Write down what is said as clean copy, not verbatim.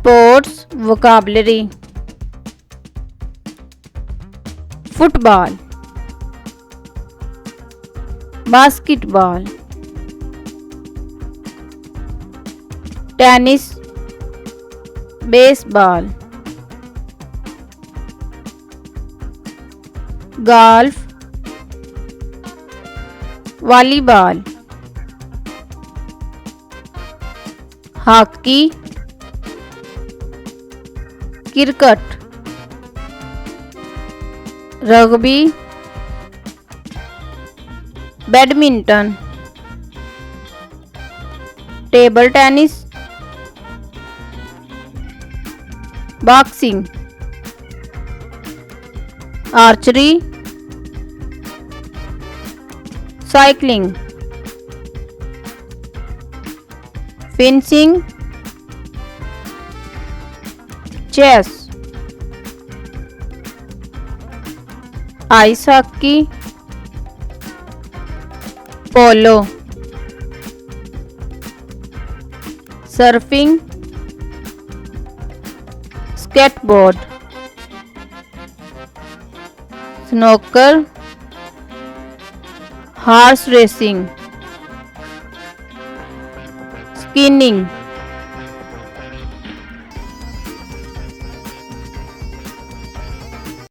Sports vocabulary. Football, basketball, tennis, baseball, golf, volleyball, hockey, cricket, rugby, badminton, table tennis, boxing, archery, cycling, fencing, chess, ice hockey, polo, surfing, skateboard, snooker, horse racing, skiing,